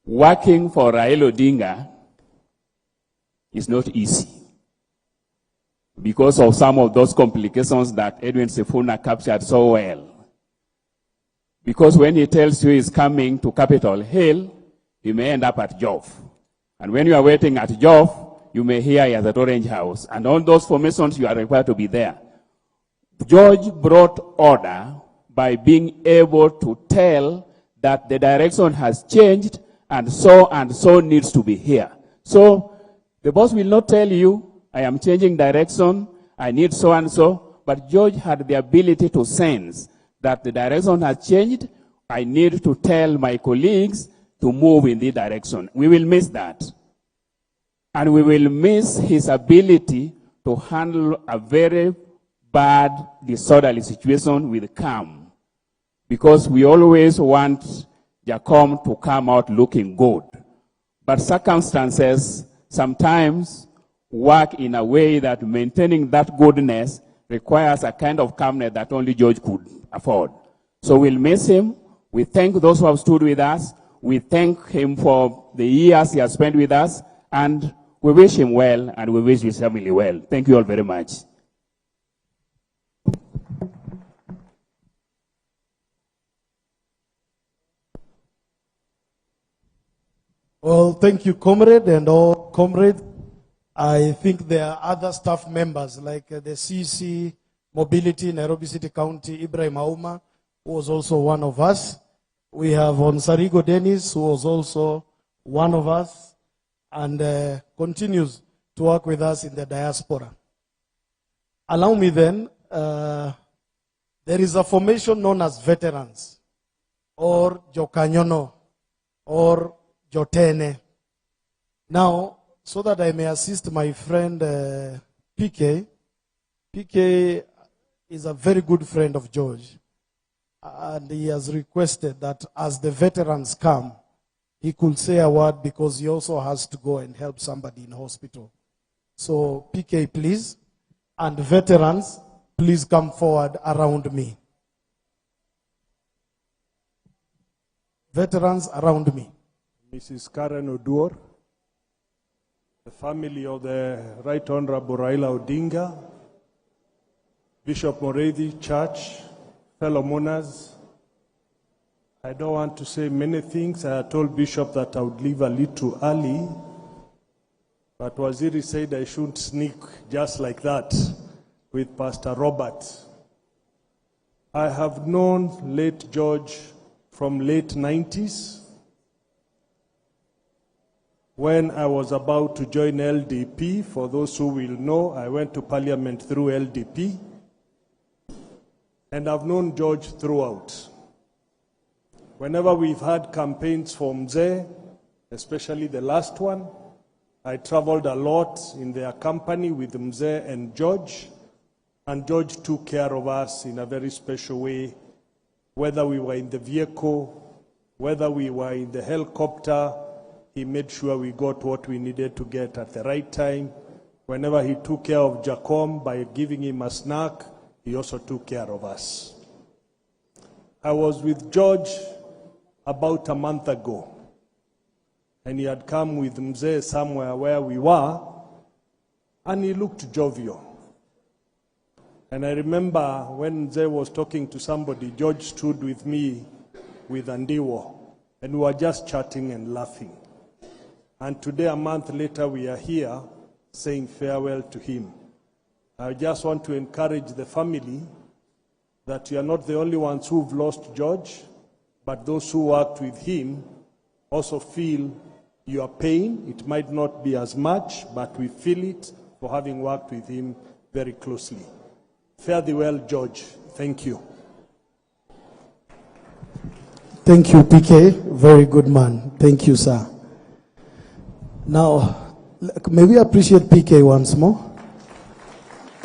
working for Raila Odinga is not easy because of some of those complications that Edwin Sifuna captured so well. Because when he tells you he's coming to Capitol Hill, he may end up at Joff. And when you are waiting at Joff, you may hear he is at Orange House. And all those formations, you are required to be there. George brought order by being able to tell that the direction has changed and so needs to be here. So the boss will not tell you, I am changing direction, I need so and so, but George had the ability to sense that the direction has changed, I need to tell my colleagues to move in the direction. We will miss that. And we will miss his ability to handle a very bad, disorderly situation with calm. Because we always want Jacom to come out looking good. But circumstances sometimes work in a way that maintaining that goodness requires a kind of calmness that only George could afford. So we'll miss him. We thank those who have stood with us. We thank him for the years he has spent with us. And we wish him well, and we wish his family well. Thank you all very much. Well, thank you, comrade, and all comrades. I think there are other staff members like the CC Mobility, Nairobi City County, Ibrahim Auma, who was also one of us. We have Onsarigo Dennis, who was also one of us, and continues to work with us in the diaspora. Allow me then, there is a formation known as veterans, or Jokanyono, or Jotene. Now, so that I may assist my friend PK, PK is a very good friend of George. And he has requested that as the veterans come, he could say a word because he also has to go and help somebody in hospital. So PK, please. And veterans, please come forward around me. Veterans around me. Mrs. Karen Oduor, the family of the Right Honorable Raila Odinga, Bishop Morethi Church, fellow mourners. I don't want to say many things. I told Bishop that I would leave a little early, but Waziri said I shouldn't sneak just like that with Pastor Robert. I have known late George from late 90s. When I was about to join LDP, for those who will know, I went to Parliament through LDP. And I've known George throughout. Whenever we've had campaigns for Mzee, especially the last one, I traveled a lot in their company with Mzee and George took care of us in a very special way, whether we were in the vehicle, whether we were in the helicopter. He made sure we got what we needed to get at the right time. Whenever he took care of Jacom by giving him a snack, he also took care of us. I was with George about a month ago, and he had come with Mzee somewhere where we were, and he looked jovial. And I remember when Mzee was talking to somebody, George stood with me with Andiwo, and we were just chatting and laughing. And today, a month later, we are here saying farewell to him. I just want to encourage the family that you are not the only ones who've lost George, but those who worked with him also feel your pain. It might not be as much, but we feel it for having worked with him very closely. Fare thee well, George. Thank you. Thank you, PK. Very good man. Thank you, sir. Now, may we appreciate PK once more?